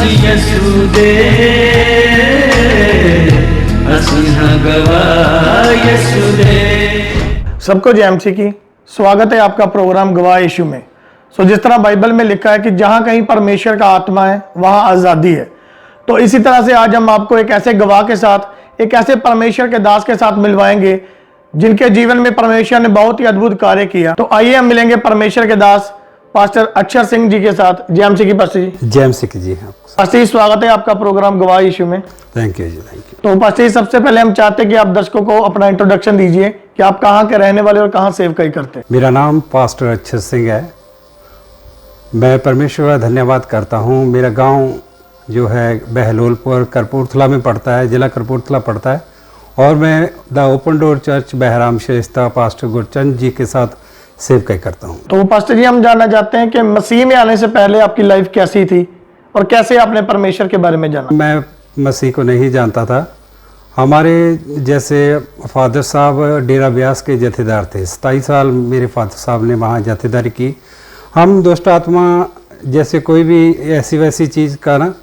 यसुदे यसुदे। सबको जय मसीह की। स्वागत है आपका प्रोग्राम गवाह यीशु में। जिस तरह बाइबल में लिखा है कि जहां कहीं परमेश्वर का आत्मा है वहां आज़ादी है, तो इसी तरह से आज हम आपको एक ऐसे गवाह के साथ, एक ऐसे परमेश्वर के दास के साथ मिलवाएंगे जिनके जीवन में परमेश्वर ने बहुत ही अद्भुत कार्य किया। तो आइए हम मिलेंगे परमेश्वर के दास पास्टर अक्षर सिंह जी के साथ। जय मसीह की पास्टर जी। जय मसीह जी। पास्टर जी, स्वागत है आपका प्रोग्राम गवाह यीशु में। थैंक यू जी, थैंक यू। तो पास्टर जी, सबसे पहले हम चाहते हैं कि आप दर्शकों को अपना इंट्रोडक्शन दीजिए कि आप कहाँ के रहने वाले और कहाँ सेवकाई करते हैं। मेरा नाम पास्टर अक्षर सिंह है। मैं परमेश्वर का धन्यवाद करता हूँ। मेरा गांव जो है बहलोलपुर कपूरथला में पड़ता है, जिला कपूरथला पड़ता है, और मैं the open door church Bahram शेस्ता पास्टर गुरचंद जी के साथ सेवकाई करता हूँ। तो पास्टर जी, हम जानना चाहते हैं कि मसीह में आने से पहले आपकी लाइफ कैसी थी और कैसे आपने परमेश्वर के बारे में जाना। मैं मसीह को नहीं जानता था। हमारे जैसे फादर साहब डेरा ब्यास के जथेदार थे। 27 साल मेरे फादर साहब ने वहाँ जथेदारी की। हम दुष्ट आत्मा जैसे कोई भी ऐसी वैसी चीज़ का ना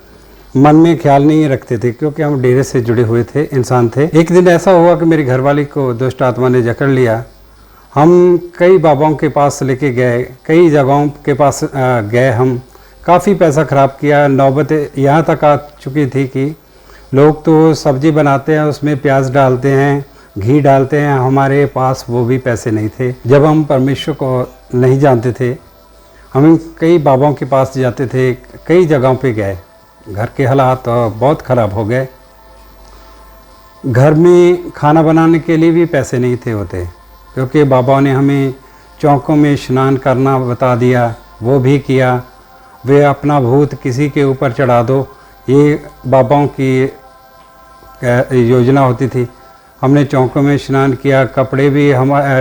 मन में ख्याल नहीं रखते थे, क्योंकि हम डेरे से जुड़े हुए थे, इंसान थे। एक दिन ऐसा हुआ कि मेरी घरवाली को दुष्ट आत्मा ने जकड़ लिया। हम कई बाबाओं के पास लेके गए, कई जगहों के पास गए। हम काफ़ी पैसा ख़राब किया। नौबत यहाँ तक आ चुकी थी कि लोग तो सब्ज़ी बनाते हैं, उसमें प्याज डालते हैं, घी डालते हैं। हमारे पास वो भी पैसे नहीं थे। जब हम परमेश्वर को नहीं जानते थे, हम कई बाबाओं के पास जाते थे, कई जगहों पे गए। घर के हालात बहुत ख़राब हो गए। घर में खाना बनाने के लिए भी पैसे नहीं थे होते, क्योंकि बाबाओं ने हमें चौकों में स्नान करना बता दिया, वो भी किया। वे अपना भूत किसी के ऊपर चढ़ा दो, ये बाबाओं की योजना होती थी। हमने चौकों में स्नान किया। कपड़े भी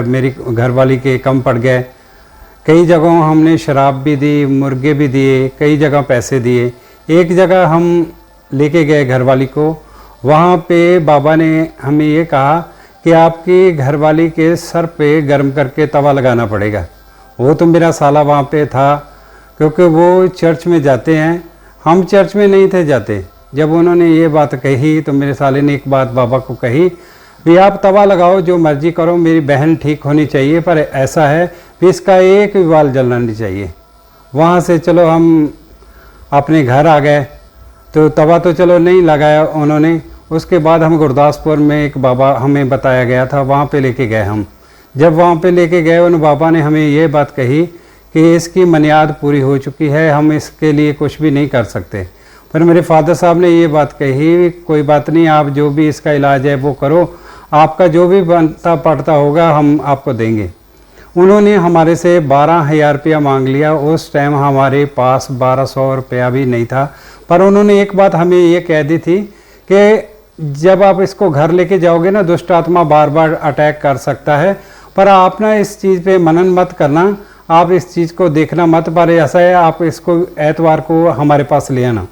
मेरी घरवाली के कम पड़ गए। कई जगहों हमने शराब भी दी, मुर्गे भी दिए, कई जगह पैसे दिए। एक जगह हम लेके गए घरवाली को, वहाँ पे बाबा ने हमें ये कहा कि आपकी घरवाली के सर पे गर्म करके तवा लगाना पड़ेगा। वो तो मेरा साला वहाँ पे था, क्योंकि वो चर्च में जाते हैं, हम चर्च में नहीं थे जाते। जब उन्होंने ये बात कही तो मेरे साले ने एक बात बाबा को कही भी आप तवा लगाओ, जो मर्जी करो, मेरी बहन ठीक होनी चाहिए, पर ऐसा है कि इसका एक भी बाल जलना नहीं चाहिए। वहाँ से चलो हम अपने घर आ गए। तो तवा तो चलो नहीं लगाया उन्होंने। उसके बाद हम गुरदासपुर में एक बाबा हमें बताया गया था, वहाँ पे लेके गए हम। जब वहाँ पे लेके गए, उन बाबा ने हमें ये बात कही कि इसकी मनियाद पूरी हो चुकी है, हम इसके लिए कुछ भी नहीं कर सकते। पर मेरे फादर साहब ने ये बात कही, कोई बात नहीं, आप जो भी इसका इलाज है वो करो, आपका जो भी बनता पड़ता होगा हम आपको देंगे। उन्होंने हमारे से 12,000 रुपया मांग लिया। उस टाइम हमारे पास 1200 रुपया भी नहीं था। पर उन्होंने एक बात हमें ये कह दी थी कि जब आप इसको घर लेके जाओगे ना, दुष्ट आत्मा बार बार अटैक कर सकता है, पर आप ना इस चीज़ पे मनन मत करना, आप इस चीज़ को देखना मत, पर ऐसा है आप इसको एतवार को हमारे पास ले आना।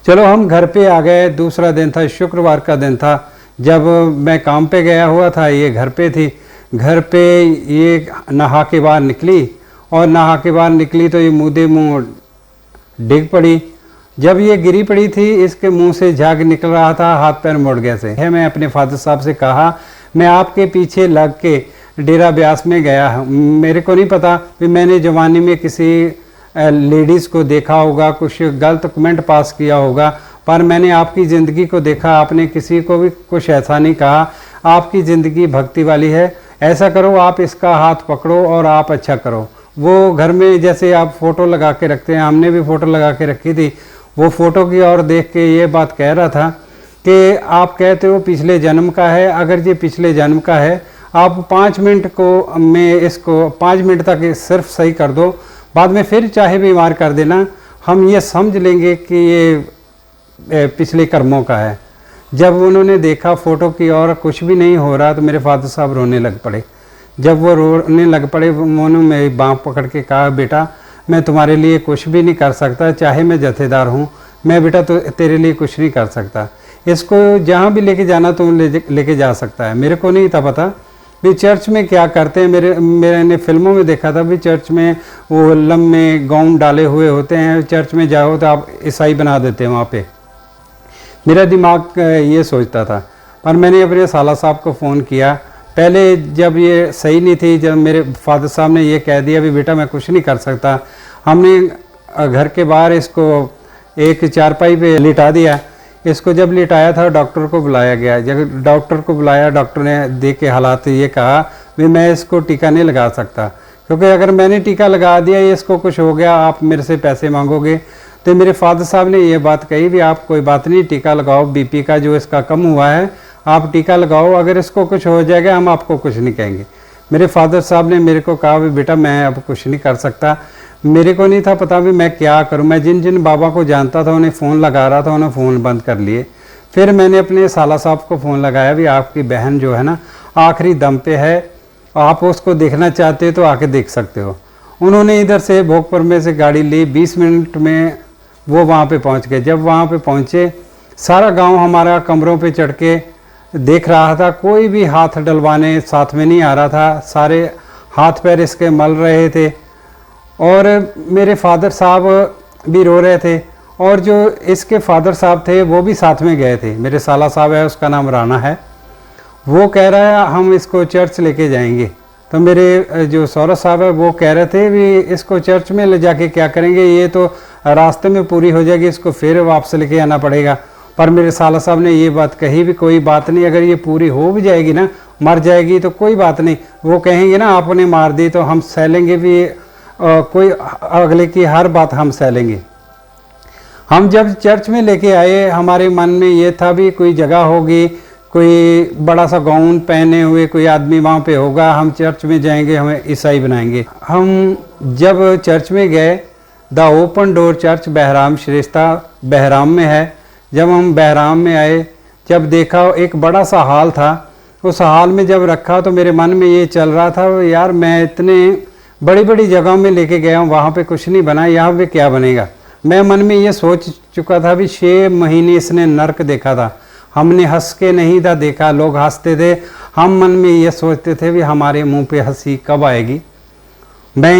चलो हम घर पे आ गए। दूसरा दिन था, शुक्रवार का दिन था। जब मैं काम पे गया हुआ था, ये घर पे थी। घर पे ये नहा के बाहर निकली, और नहा के बाहर निकली तो ये मुँह मुँह डिग पड़ी। जब ये गिरी पड़ी थी, इसके मुंह से झाग निकल रहा था, हाथ पैर मुड़ गए थे। मैं अपने फादर साहब से कहा, मैं आपके पीछे लग के डेरा ब्यास में गया हूँ। मेरे को नहीं पता कि मैंने जवानी में किसी लेडीज़ को देखा होगा, कुछ गलत कमेंट पास किया होगा, पर मैंने आपकी ज़िंदगी को देखा। आपने किसी को भी कुछ ऐसा नहीं कहा। आपकी ज़िंदगी भक्ति वाली है। ऐसा करो, आप इसका हाथ पकड़ो और आप अच्छा करो। वो घर में जैसे आप फ़ोटो लगा के रखते हैं, हमने भी फ़ोटो लगा के रखी थी। वो फ़ोटो की ओर देख के ये बात कह रहा था कि आप कहते हो पिछले जन्म का है। अगर ये पिछले जन्म का है, आप 5 मिनट को में इसको 5 मिनट तक सिर्फ सही कर दो, बाद में फिर चाहे बीमार कर देना, हम ये समझ लेंगे कि ये पिछले कर्मों का है। जब उन्होंने देखा फ़ोटो की और कुछ भी नहीं हो रहा, तो मेरे फादर साहब रोने लग पड़े। जब वो रोने लग पड़े, उन्होंने मेरी बाँह पकड़ के कहा, बेटा मैं तुम्हारे लिए कुछ भी नहीं कर सकता, चाहे मैं जथेदार हूँ, मैं बेटा तो तेरे लिए कुछ नहीं कर सकता। इसको जहाँ भी लेके जाना तो लेके जा सकता है। मेरे को नहीं था पता भी चर्च में क्या करते हैं। मैंने फिल्मों में देखा था भी चर्च में वो लम्बे गाउन डाले हुए होते हैं, चर्च में जाओ तो आप ईसाई बना देते हैं वहाँ पे। मेरा दिमाग ये सोचता था, पर मैंने अपने साला साहब को फ़ोन किया। पहले जब ये सही नहीं थी, जब मेरे फादर साहब ने ये कह दिया भी बेटा मैं कुछ नहीं कर सकता, हमने घर के बाहर इसको एक चारपाई पे लिटा दिया। इसको जब लिटाया था डॉक्टर को बुलाया गया। जब डॉक्टर को बुलाया, डॉक्टर ने देख के हालात ये कहा भी मैं इसको टीका नहीं लगा सकता, क्योंकि अगर मैंने टीका लगा दिया इसको कुछ हो गया आप मेरे से पैसे मांगोगे। तो मेरे फादर साहब ने ये बात कही भी आप कोई बात नहीं, टीका लगाओ, बीपी का जो इसका कम हुआ है आप टीका लगाओ, अगर इसको कुछ हो जाएगा हम आपको कुछ नहीं कहेंगे। मेरे फादर साहब ने मेरे को कहा भी बेटा मैं अब कुछ नहीं कर सकता। मेरे को नहीं था पता भी मैं क्या करूं। मैं जिन जिन बाबा को जानता था उन्हें फ़ोन लगा रहा था, उन्हें फ़ोन बंद कर लिए। फिर मैंने अपने साला साहब को फ़ोन लगाया भी आपकी बहन जो है ना आखिरी दम पे है, आप उसको देखना चाहते हो तो आके देख सकते हो। उन्होंने इधर से भोगपुर में से गाड़ी ली, 20 मिनट में वो वहाँ पे पहुँच गए। जब वहाँ पे पहुँचे सारा गांव हमारा कमरों पे चढ़ के देख रहा था, कोई भी हाथ डलवाने साथ में नहीं आ रहा था, सारे हाथ पैर इसके मल रहे थे और मेरे फादर साहब भी रो रहे थे और जो इसके फादर साहब थे वो भी साथ में गए थे। मेरे साला साहब है, उसका नाम राणा है, वो कह रहा है हम इसको चर्च लेके जाएंगे। तो मेरे जो सौरभ साहब है वो कह रहे थे भी इसको चर्च में ले जाके क्या करेंगे, ये तो रास्ते में पूरी हो जाएगी, इसको फिर वापस लेके आना पड़ेगा। पर मेरे साला साहब ने ये बात कही भी कोई बात नहीं, अगर ये पूरी हो भी जाएगी ना, मर जाएगी तो कोई बात नहीं, वो कहेंगे ना आपने मार दी तो हम सह लेंगे भी, कोई अगले की हर बात हम सह लेंगे। हम जब चर्च में लेके आए हमारे मन में ये था भी कोई जगह होगी, कोई बड़ा सा गाउन पहने हुए कोई आदमी वहाँ पे होगा, हम चर्च में जाएंगे, हमें ईसाई बनाएंगे। हम जब चर्च में गए, the open door church Bahram Shrestha Bahram में है। जब हम बहराम में आए, जब देखा एक बड़ा सा हाल था, उस हाल में जब रखा तो मेरे मन में ये चल रहा था यार मैं इतने बड़ी बड़ी जगहों में लेके गया हूँ, वहाँ पे कुछ नहीं बना, यहाँ पे क्या बनेगा। मैं मन में ये सोच चुका था भी 6 महीने इसने नर्क देखा था, हमने हंस के नहीं था देखा, लोग हंसते थे, हम मन में ये सोचते थे भी हमारे मुंह पे हंसी कब आएगी। मैं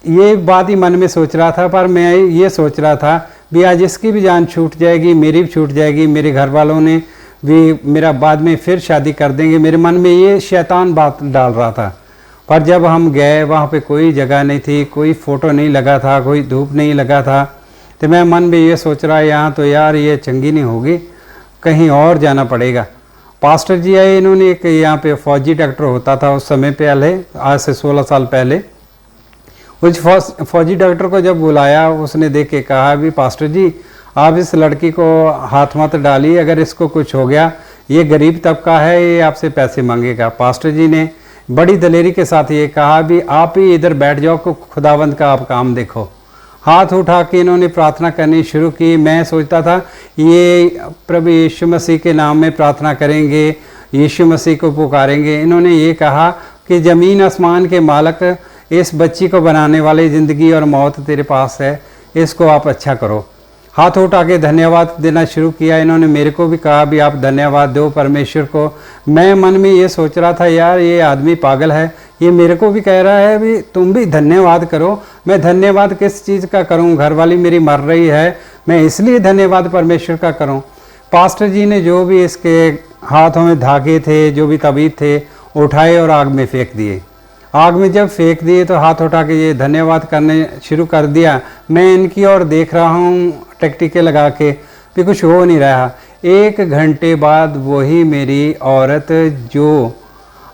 ये बात ही मन में सोच रहा था, पर मैं ये सोच रहा था भी आज इसकी भी जान छूट जाएगी, मेरी भी छूट जाएगी, मेरे घर वालों ने भी मेरा बाद में फिर शादी कर देंगे। मेरे मन में ये शैतान बात डाल रहा था। पर जब हम गए वहाँ पे कोई जगह नहीं थी, कोई फ़ोटो नहीं लगा था, कोई धूप नहीं लगा था। तो मैं मन में ये सोच रहा यहाँ तो यार ये चंगी नहीं होगी, कहीं और जाना पड़ेगा। पास्टर जी आए, इन्होंने एक यहाँ पे फौजी डॉक्टर होता था उस समय पहले, आज से 16 साल पहले। उस फौजी डॉक्टर को जब बुलाया उसने देख के कहा भी पास्टर जी आप इस लड़की को हाथ मत डालिए, अगर इसको कुछ हो गया ये गरीब तबका है, ये आपसे पैसे मांगेगा। पास्टर जी ने बड़ी दलेरी के साथ ये कहा भी आप ही इधर बैठ जाओ, को खुदावंद का आप काम देखो। हाथ उठा के इन्होंने प्रार्थना करनी शुरू की। मैं सोचता था ये प्रभु यीशु मसीह के नाम में प्रार्थना करेंगे, यीशु मसीह को पुकारेंगे। इन्होंने ये कहा कि ज़मीन आसमान के मालिक, इस बच्ची को बनाने वाले, ज़िंदगी और मौत तेरे पास है, इसको आप अच्छा करो। हाथ उठा के धन्यवाद देना शुरू किया। इन्होंने मेरे को भी कहा भी आप धन्यवाद दो परमेश्वर को। मैं मन में ये सोच रहा था यार ये आदमी पागल है, ये मेरे को भी कह रहा है भी तुम भी धन्यवाद करो। मैं धन्यवाद किस चीज़ का करूं, घरवाली मेरी मर रही है, मैं इसलिए धन्यवाद परमेश्वर का करूं। पास्टर जी ने जो भी इसके हाथों में धागे थे, जो भी तबीत थे, उठाए और आग में फेंक दिए। आग में जब फेंक दिए तो हाथ उठा के ये धन्यवाद करने शुरू कर दिया। मैं इनकी ओर देख रहा हूँ टिकटिके लगा के, भी कुछ हो नहीं रहा। 1 घंटे बाद वही मेरी औरत जो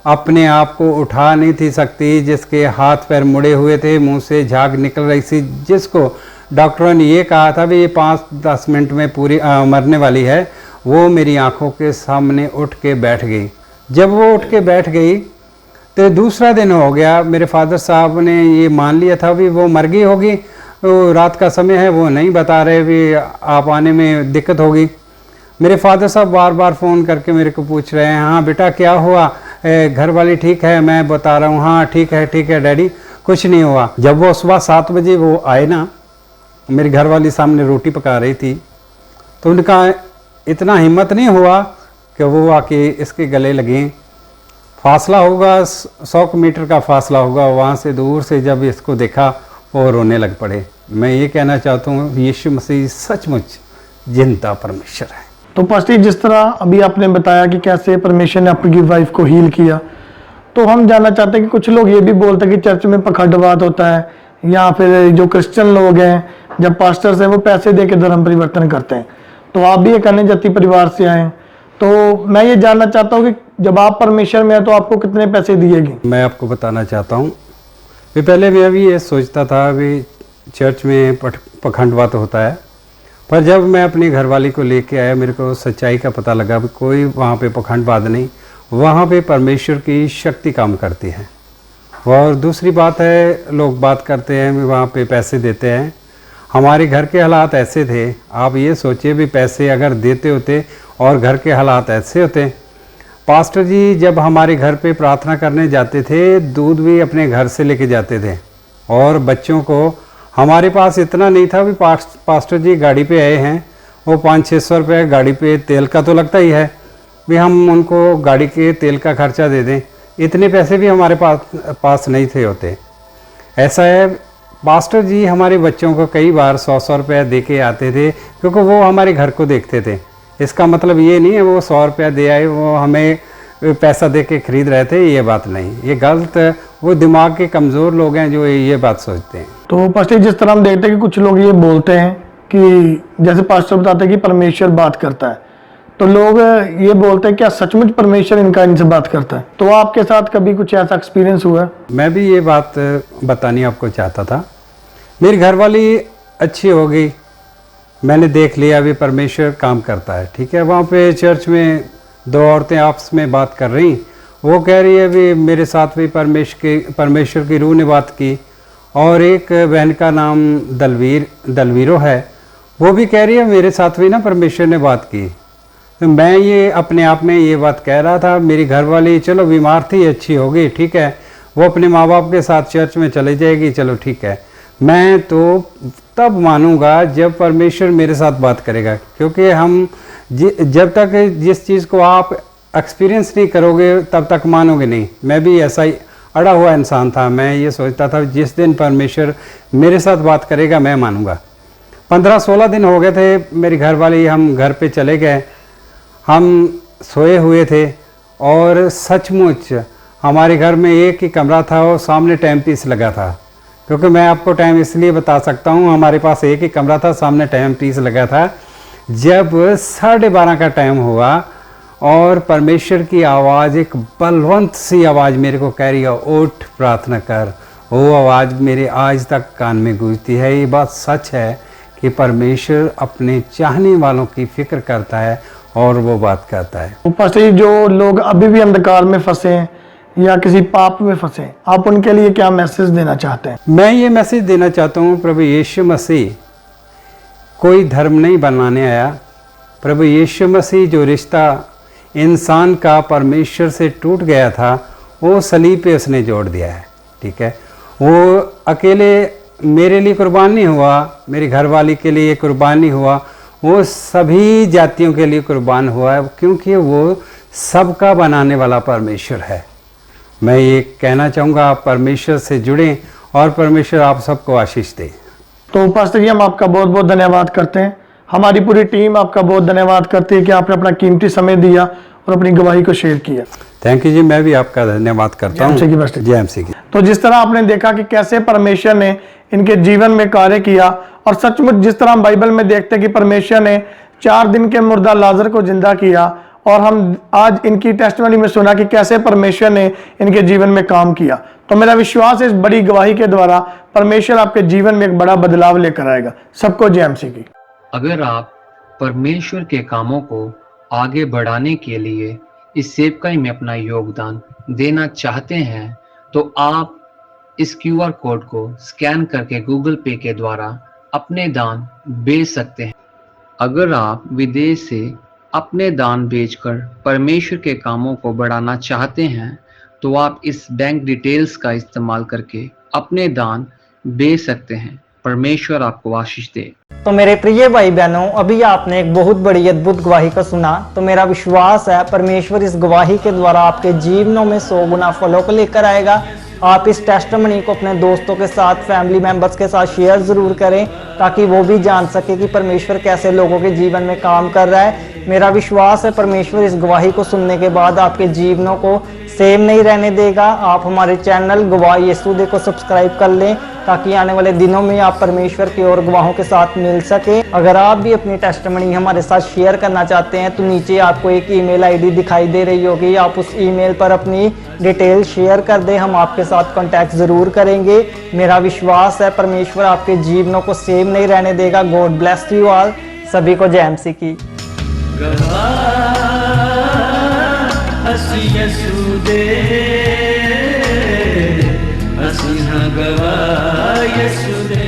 अपने आप को उठा नहीं थी सकती, जिसके हाथ पैर मुड़े हुए थे, मुंह से झाग निकल रही थी, जिसको डॉक्टरों ने ये कहा था भी ये 5-10 मिनट में पूरी मरने वाली है, वो मेरी आंखों के सामने उठ के बैठ गई। जब वो उठ के बैठ गई तो दूसरा दिन हो गया। मेरे फादर साहब ने ये मान लिया था भी वो मर गई होगी, तो रात का समय है, वो नहीं बता रहे भी आप आने में दिक्कत होगी। मेरे फादर साहब बार बार फ़ोन करके मेरे को पूछ रहे हैं, हाँ बेटा क्या हुआ, घर वाली ठीक है? मैं बता रहा हूँ हाँ ठीक है डैडी, कुछ नहीं हुआ। जब वो सुबह 7 बजे वो आए ना, मेरी घर वाली सामने रोटी पका रही थी, तो उनका इतना हिम्मत नहीं हुआ कि वो आके इसके गले लगे फासला होगा 100 मीटर का फासला होगा, वहाँ से दूर से जब इसको देखा वो रोने लग पड़े। मैं ये कहना चाहता हूँ यीशु मसीह सचमुच जिंदा परमेश्वर है। तो पास्टर जिस तरह अभी आपने बताया कि कैसे परमेश्वर ने आपकी वाइफ को हील किया, तो हम जानना चाहते हैं कि कुछ लोग ये भी बोलते हैं कि चर्च में पखंडवाद होता है, या फिर जो क्रिश्चियन लोग हैं जब पास्टर्स हैं वो पैसे दे के धर्म परिवर्तन करते हैं। तो आप भी एक अन्य जाति परिवार से आए हैं, तो मैं ये जानना चाहता हूँ कि जब आप परमेश्वर में हैं तो आपको कितने पैसे दिए गए? मैं आपको बताना चाहता हूँ कि पहले मैं भी ये सोचता था भी चर्च में पखंडवाद होता है, पर जब मैं अपनी घरवाली को लेके आया मेरे को सच्चाई का पता लगा कि कोई वहाँ पे पखंडवाद नहीं, वहाँ पे परमेश्वर की शक्ति काम करती है। और दूसरी बात है, लोग बात करते हैं वहाँ पे पैसे देते हैं। हमारे घर के हालात ऐसे थे, आप ये सोचिए भी पैसे अगर देते होते और घर के हालात ऐसे होते। पास्टर जी जब हमारे घर पे प्रार्थना करने जाते थे, दूध भी अपने घर से लेके जाते थे, और बच्चों को हमारे पास इतना नहीं था भी पास्टर जी गाड़ी पे आए हैं, वो 500-600 रुपये गाड़ी पे तेल का तो लगता ही है, भी हम उनको गाड़ी के तेल का खर्चा दे दें, इतने पैसे भी हमारे पास नहीं थे होते। ऐसा है, पास्टर जी हमारे बच्चों को कई बार 100-100 रुपया दे के आते थे, क्योंकि वो हमारे घर को देखते थे। इसका मतलब ये नहीं है वो 100 रुपया दे आए वो हमें पैसा दे के खरीद रहे थे, ये बात नहीं, ये गलत। वो दिमाग के कमज़ोर लोग हैं जो ये बात सोचते हैं। तो पास्टर जिस तरह हम देखते हैं कि कुछ लोग ये बोलते हैं कि जैसे पास्टर बताते हैं कि परमेश्वर बात करता है, तो लोग ये बोलते हैं क्या सचमुच परमेश्वर इनसे बात करता है? तो आपके साथ कभी कुछ ऐसा एक्सपीरियंस हुआ है? मैं भी ये बात बतानी आपको चाहता था। मेरी घरवाली अच्छी हो गई, मैंने देख लिया भी परमेश्वर काम करता है, ठीक है। वहाँ पे चर्च में 2 औरतें आपस में बात कर रही, वो कह रही है भी मेरे साथ भी परमेश्वर की रूह ने बात की, और एक बहन का नाम दलवीरो है, वो भी कह रही है मेरे साथ भी ना परमेश्वर ने बात की। तो मैं ये अपने आप में ये बात कह रहा था, मेरी घरवाली चलो बीमार थी, अच्छी हो गई, ठीक है, वो अपने माँ बाप के साथ चर्च में चले जाएगी, चलो ठीक है। मैं तो तब मानूंगा जब परमेश्वर मेरे साथ बात करेगा, क्योंकि हम जब तक जिस चीज़ को आप एक्सपीरियंस नहीं करोगे तब तक मानोगे नहीं। मैं भी ऐसा ही अड़ा हुआ इंसान था, मैं ये सोचता था जिस दिन परमेश्वर मेरे साथ बात करेगा मैं मानूंगा। 15-16 दिन हो गए थे, मेरी घरवाली, हम घर पे चले गए, हम सोए हुए थे, और सचमुच हमारे घर में एक ही कमरा था और सामने टाइम पीस लगा था। क्योंकि मैं आपको टाइम इसलिए बता सकता हूँ, हमारे पास एक ही कमरा था, सामने टाइम पीस लगा था। जब 12:30 का टाइम हुआ और परमेश्वर की आवाज़, एक बलवंत सी आवाज़ मेरे को कह रही है उठ प्रार्थना कर, वो आवाज़ मेरे आज तक कान में गूंजती है। ये बात सच है कि परमेश्वर अपने चाहने वालों की फिक्र करता है और वो बात करता है। ऊपर से जो लोग अभी भी अंधकार में फंसे हैं या किसी पाप में फंसे हैं, आप उनके लिए क्या मैसेज देना चाहते हैं? मैं ये मैसेज देना चाहता हूँ, प्रभु यीशु मसीह कोई धर्म नहीं बनाने आया। प्रभु यीशु मसीह जो रिश्ता इंसान का परमेश्वर से टूट गया था वो सलीब पे उसने जोड़ दिया है, ठीक है। वो अकेले मेरे लिए कुर्बान नहीं हुआ, मेरी घरवाली के लिए कुर्बान नहीं हुआ, वो सभी जातियों के लिए कुर्बान हुआ है, क्योंकि वो सबका बनाने वाला परमेश्वर है। मैं ये कहना चाहूँगा आप परमेश्वर से जुड़ें और परमेश्वर आप सबको आशीष दे। तो पास्टर जी हम आपका बहुत बहुत धन्यवाद करते हैं, हमारी पूरी टीम आपका बहुत धन्यवाद करती है कि आपने अपना कीमती समय दिया और अपनी गवाही को शेयर किया। थैंक यू जी, मैं भी आपका धन्यवाद करता हूँ। जय मसीह की। तो जिस तरह आपने देखा कि कैसे परमेश्वर ने इनके जीवन में कार्य किया, और सचमुच जिस तरह हम बाइबल में देखते हैं कि परमेश्वर ने 4 दिन के मुर्दा लाजर को जिंदा किया, और हम आज इनकी टेस्टिमनी में सुना कि कैसे परमेश्वर ने इनके जीवन में काम किया। तो मेरा विश्वास है इस बड़ी गवाही के द्वारा परमेश्वर आपके जीवन में एक बड़ा बदलाव लेकर आएगा। सबको जय मसीह की। अगर आप परमेश्वर के कामों को आगे बढ़ाने के लिए इस सेवकाई में अपना योगदान देना चाहते हैं, तो आप इस क्यूआर कोड को स्कैन करके गूगल पे के द्वारा अपने दान भेज सकते हैं। अगर आप विदेश से अपने दान भेजकर परमेश्वर के कामों को बढ़ाना चाहते हैं, तो आप इस बैंक डिटेल्स का इस्तेमाल करके अपने दान भेज सकते हैं। परमेश्वर आपको आशीष दे। तो मेरे प्रिय भाई बहनों, अभी आपने एक बहुत बड़ी अद्भुत गवाही को सुना। तो मेरा विश्वास है परमेश्वर इस गवाही के द्वारा आपके जीवनों में 100 गुना फलों को लेकर आएगा। आप इस टेस्टिमनी को अपने दोस्तों के साथ, फैमिली मेंबर्स के साथ शेयर जरूर करें, ताकि वो भी जान सके कि परमेश्वर कैसे लोगों के जीवन में काम कर रहा है। मेरा विश्वास है परमेश्वर इस गवाही को सुनने के बाद आपके जीवनों को सेम नहीं रहने देगा। आप हमारे चैनल गवाह यीशु दे को सब्सक्राइब कर लें, ताकि आने वाले दिनों में आप परमेश्वर की और गवाहों के साथ मिल सके। अगर आप भी अपनी टेस्टिमनी हमारे साथ शेयर करना चाहते हैं तो नीचे आपको एक ईमेल आईडी दिखाई दे रही होगी, आप उस ईमेल पर अपनी डिटेल शेयर कर दें, हम आपके साथ कांटेक्ट जरूर करेंगे। मेरा विश्वास है परमेश्वर आपके जीवनों को सेम नहीं रहने देगा। God bless you all. सभी को जय मसीह की। ਅਸੀਂ ਯਿਸੂ ਦੇ ਅਸੀਂ ਹਾਂ ਗਵਾਹ ਯਿਸੂ ਦੇ।